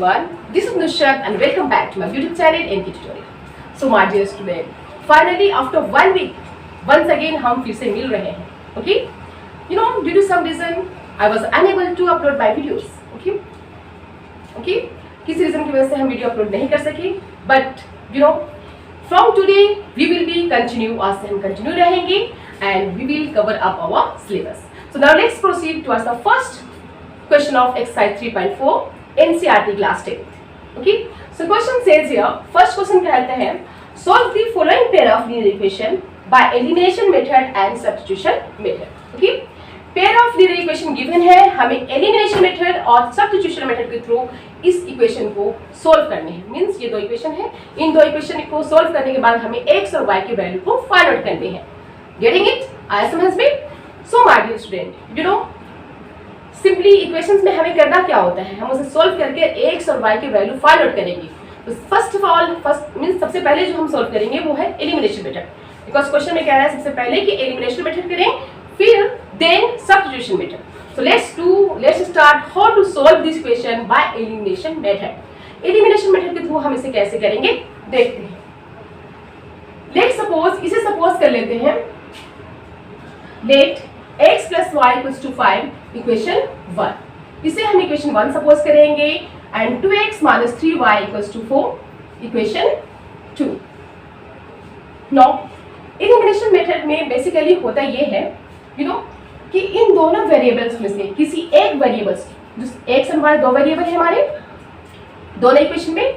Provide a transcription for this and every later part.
everyone, this is Nusrat and welcome back to my YouTube channel NK Tutorial. So my dear student, finally after 1 week, once again हम फिर से मिल रहे हैं. Okay? You know, due to some reason, I was unable to upload my videos. Okay? Okay? किसी reason की वजह से हम वीडियो अपलोड नहीं कर सके. But you know, from today we will be continue, आज से हम कंटिन्यू रहेंगे and we will cover up our syllabus. So now let's proceed towards the first question of exercise 3.4 NCERT class 10. Okay, so question says here, first question कहते हैं solve the following pair of linear equation by elimination method and substitution method. Okay, pair of linear equation given है, हमें elimination method और substitution method के through इस equation को solve करने हैं. मीन्स ये दो इक्वेशन है, इन दो इक्वेशन को सोल्व करने के बाद हमें x और y की वैल्यू को फाइंड आउट करने हैं. Getting it? आया समझ में? So my dear student, you know, simply equations में हमें करना क्या होता है, हम उसे सोल्व करके x और y की वैल्यू फाइंड आउट करेंगे. तो फर्स्ट ऑफ ऑल मींस सबसे पहले जो हम सोल्व करेंगे वो है एलिमिनेशन मेथड. बिकॉज क्वेश्चन में कह रहा है सबसे पहले कि एलिमिनेशन मेथड करें, फिर then substitution method. So let's start how to solve this equation by elimination method. Elimination method के थ्रू हम इसे कैसे करेंगे देखते हैं. लेट्स सपोज, इसे सपोज कर लेते हैं, let x plus y equals to 5 equation 1. इसे हम इक्वेशन 1 सपोज करेंगे and 2x minus 3y equals to 4 equation 2. Now elimination method में बेसिकली होता ये है, यू नो, कि इन दोनों वेरिएबल्स में से किसी एक वेरिएबल्स, जो x एंड y दो वेरिएबल है हमारे दोनों इक्वेशन में,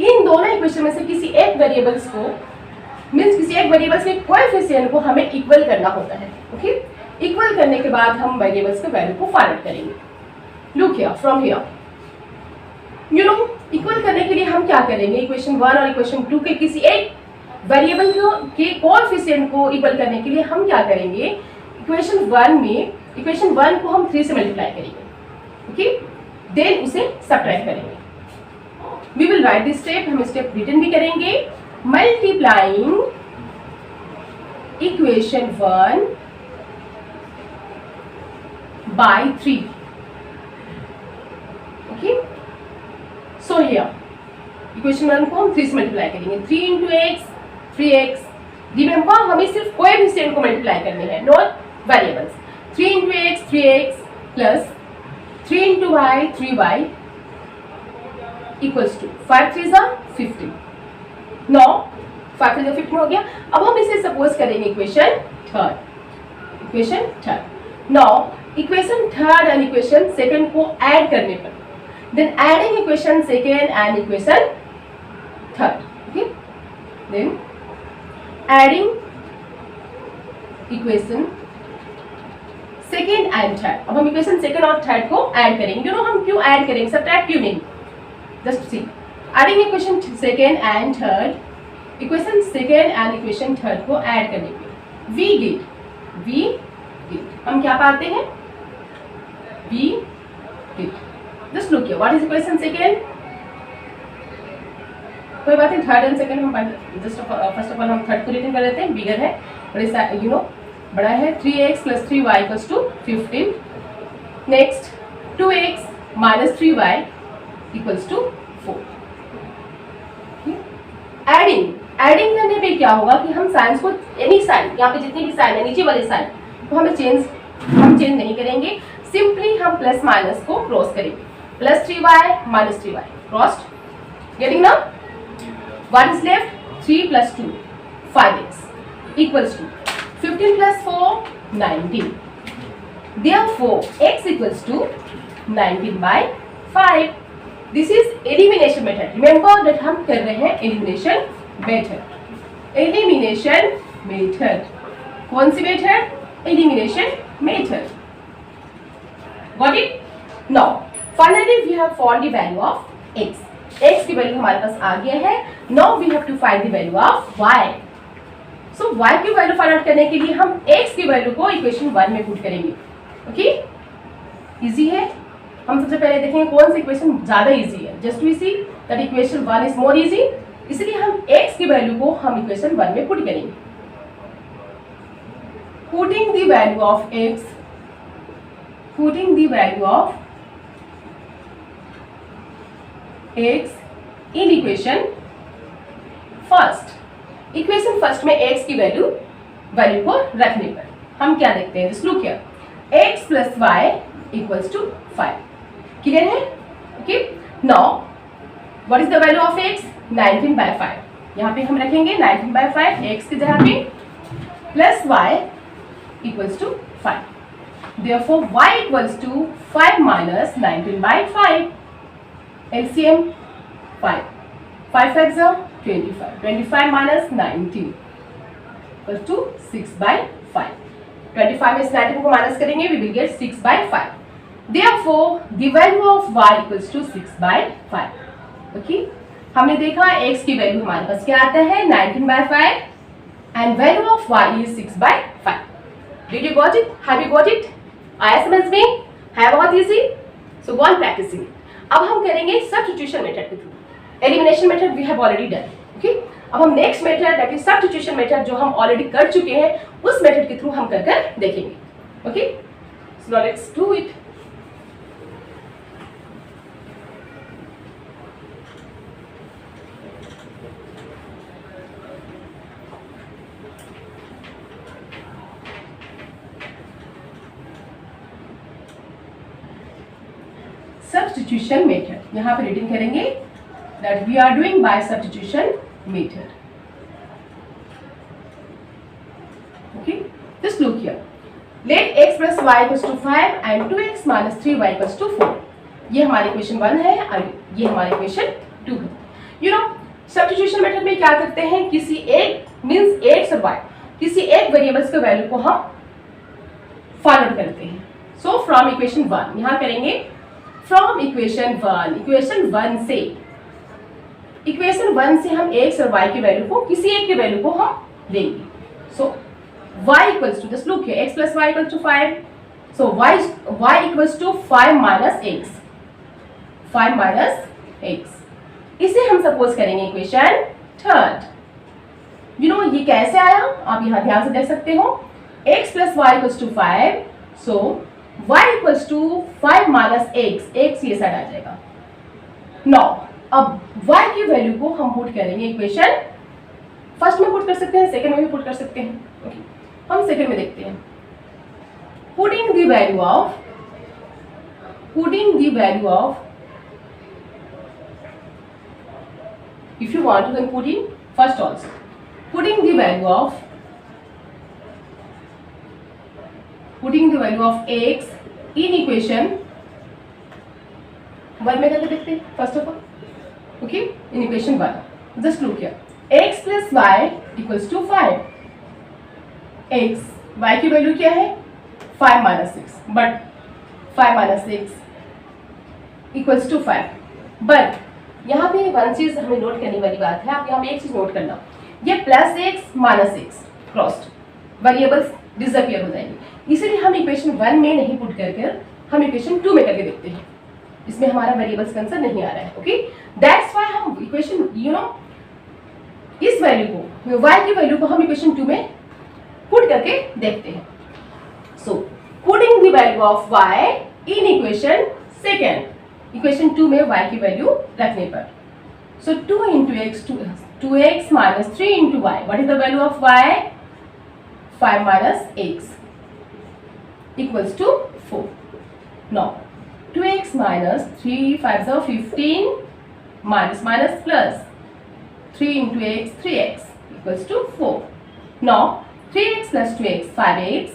इन दोनों इक्वेशन में से किसी एक वेरिएबल्स को मीन्स किसी एक वेरिएबल्स के कोएफिशिएंट को हमें इक्वल करना होता है. ओके, इक्वल करने के बाद हम वेरिएबल्स के वैल्यू को फाइंड आउट करेंगे. Look here, from here, you know, equal करने के लिए हम क्या करेंगे, इक्वेशन 1 और इक्वेशन 2 के किसी एक वेरिएबल के कोएफिशिएंट को इक्वल करने के लिए हम क्या करेंगे, इक्वेशन 1 को हम 3 से मल्टीप्लाई करेंगे. ओके, देन उसे सब्ट्रैक्ट करेंगे. We will write this step, हम स्टेप रिटन भी करेंगे. Multiplying equation 1 by 3. Okay, so here equation 1 को हम 3 से मल्टीप्लाई करेंगे. 3 into x 3x. रिमेंबर हमें सिर्फ कोएफिशिएंट को मल्टीप्लाई करने हैं, not variables. 3 into x 3x plus 3 into y 3y equals to 5 3 जा 15. नो 5 3 जा 15 हो गया. अब हम इसे सपोज करेंगे equation third. Now equation third and equation second को ऐड करने पर, then adding equation second and equation third. Okay, then adding equation second and third. अब हम इक्वेशन सेकंड और थर्ड को ऐड करेंगे. यू नो, हम क्यों ऐड करेंगे, सब्ट्रैक्ट क्यों नहीं, just see. Adding equation second and third, equation second and equation third को ऐड करने पे वी गेट हम क्या पाते हैं, we get. Just look here, what is equation second? कोई बात नहीं, थर्ड एंड सेकंड हम जस्ट फर्स्ट ऑफ ऑल हम थर्ड को रिटर्न कर लेते हैं. बिगर है, बड़े यू नो बड़ा है. 3x plus 3y equals to 15. Next 2x minus 3y equals to 4. Adding करने पे क्या होगा कि हम साइंस को, एनी साइन, यहाँ पे जितनी भी साइन है नीचे वाले साइन तो हम चेंज नहीं करेंगे. सिंपली हम प्लस माइनस को क्रॉस करेंगे. Plus 3y minus 3y crossed. Getting now? What is left? 3 plus 2 5x equals to 15 plus 4 19. Therefore x equals to 19 by 5. This is elimination method. Remember that हम कर रहे हैं elimination method. Elimination method. कौन सी method? Elimination method. Got it? Now, finally we have found the value of x. x की value हमारे पास आ गया है. Now we have to find the value of y. So y की value find out करने के लिए हम x की वैल्यू को इक्वेशन 1 में पुट करेंगे. ओके, इजी है. हम सबसे पहले देखेंगे कौन सी इक्वेशन ज्यादा इजी है. Just we see that equation 1 is more easy. इसलिए हम x की वैल्यू को हम इक्वेशन 1 में पुट करेंगे. Putting the value of x, putting the value of x in equation first. Equation first में x की वैल्यू को रखने पर हम क्या देखते हैं, just look here, x plus y equals to 5। Clear है? Okay, now what is the value of x? 19/5। यहाँ पे हम रखेंगे 19/5 x की जगह पे, plus y equals to 5। Therefore y equals to 5 minus 19/5. LCM 5. 5 5s are 25. 25 minus 19 equals to 6/5. 25 में 19 को माइनस करेंगे, we will get 6/5. Therefore the value of y equals to 6/5. Okay? हमने देखा x की वैल्यू हमारे पास क्या आता है 19/5 and value of y is 6/5. Did you got it? Have you got it? आया समझ में? है बहुत easy. So go on practising. अब हम करेंगे सब्स्टिट्यूशन मेथड के through. Elimination method we have already done. Okay, अब हम next method that is substitution method जो हम ऑलरेडी कर चुके हैं उस मेथड के थ्रू हम कर देखेंगे। Okay, so let's do it. Substitution method यहाँ पे रीडिंग करेंगे that we are doing by substitution method. Okay, just look here, let x plus y equals to 5 and 2x minus 3y equals to 4। ये हमारी equation 1 है और ये हमारी equation 2 है। यू नो सब्स्टिट्यूशन मेथड में क्या करते हैं, किसी एक मींस x और y, किसी एक वेरिएबल्स के वैल्यू को हम फाइंड आउट करते हैं। सो फ्रॉम इक्वेशन 1 यहाँ करेंगे, फ्रॉम इक्वेशन 1 से हम x और y की वैल्यू को, किसी एक के वैल्यू को हम लेंगे। So y equals to, just look here, x plus y equals to 5। So y equals to 5 minus x, 5 minus x। इसे हम सपोज करेंगे इक्वेशन थर्ड। यू नो ये कैसे आया, आप यहाँ ध्यान से देख सकते हो, x plus y equals to 5, so y equals to 5 minus x ये साइड आ जाएगा। नाउ अब y की वैल्यू को हम पुट करेंगे इक्वेशन फर्स्ट में पुट कर सकते हैं, सेकंड में भी पुट कर सकते हैं। ओके, हम सेकंड में देखते हैं। Putting the value of if you want to then put in first also, putting the value of x in equation 1 में करके देखते हैं first of all. Okay, in equation 1 just look here, x plus y equals to 5। y की value क्या है 5 minus 6, but 5 minus 6 equals to 5। But यहाँ पे one चीज हमें नोट करने वाली बात है, आप यहाँ पे एक चीज नोट करना, ये plus x minus x crossed variables disappear हो जाएंगे, इसलिए हम इक्वेशन 1 में नहीं पुट करके हम इक्वेशन 2 में करके देखते हैं। इसमें हमारा वेरिएबल्स का आंसर नहीं आ रहा है। ओके, दैट्स व्हाई हम इक्वेशन यू नो इस वैल्यू को, y की वैल्यू को हम इक्वेशन 2 में पुट करके देखते हैं। So putting the value of y in equation second, equation 2 में y की वैल्यू रखने पर, so 2 into x 2x minus 3 into y, what is the value of y 5 minus x equals to 4। Now 2x minus 3 5 are 15 minus minus plus 3 into x 3x equals to 4. Now 3x plus 2x 5x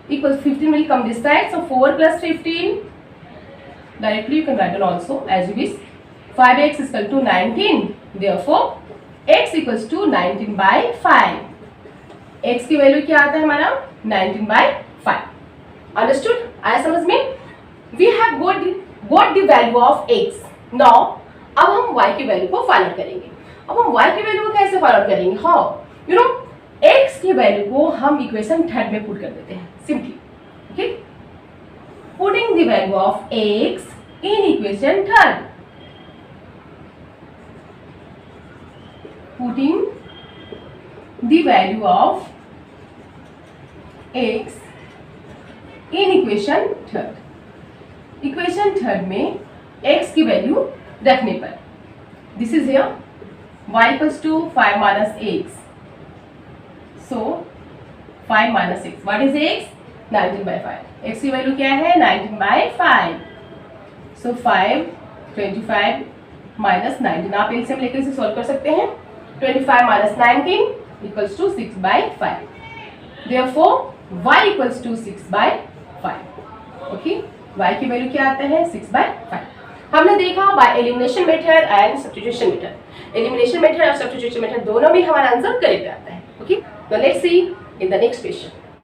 equals 15 will come this side, so 4 plus 15 directly you can write down also as you wish. 5x is equal to 19, therefore x equals to 19/5. x की value क्या आता है हमारा 19/5। Understood, आया समझ में? We have got the value of x. Now अब हम y की वैल्यू को फाइंड आउट करेंगे। अब हम y की वैल्यू को कैसे फाइंड आउट करेंगे? हाउ, यू नो x की वैल्यू को हम इक्वेशन थर्ड में पुट कर देते हैं simply. Okay, putting the value of x in equation third, putting the value of x in equation third. Equation third में x की वैल्यू रखने पर, this is here y equals to 5 minus x, so 5 minus x, what is x? 19/5। x की value क्या है? 19/5। सो 5 25 minus 19, आप LCM लेकर इसे सॉल्व कर सकते हैं। 25 minus 19 equals to 6/5। Therefore y equals to 6/5। Okay, y की वैल्यू क्या आता है? 6/5। हमने देखा by elimination method and substitution method. Elimination method और सब्स्टिट्यूशन मेथड दोनों में हमारा आंसर करेक्ट आता है। ओके, तो let's see in the next question.